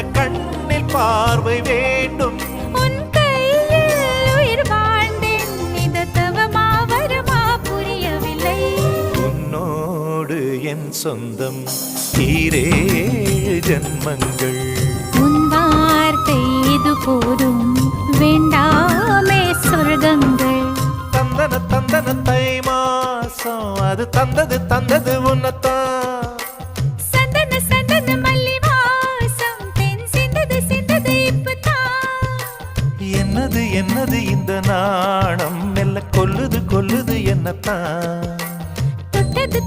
தங்க கண்ணில் பார்வை வேண்டும். உன் கையில் உயிர் வாழ்ந்தேன், இது தவமா வருமா புரியவில்லை. உன்னோடு என் சொந்தம் ஈரேழு ஜன்மங்கள். உன் வார்த்தை இது போதும், வேண்டாமே சொர்க்கங்கள். தந்தன தந்தன தை மாசம் அது தந்தது உன்னத்தான். சந்தன சந்தன மல்லி வாசம் தென் சிந்தது இப்பதான். என்னது என்னது இந்த நாணம் மெல்ல கொல்லுது என்னத்தான். தொட்டது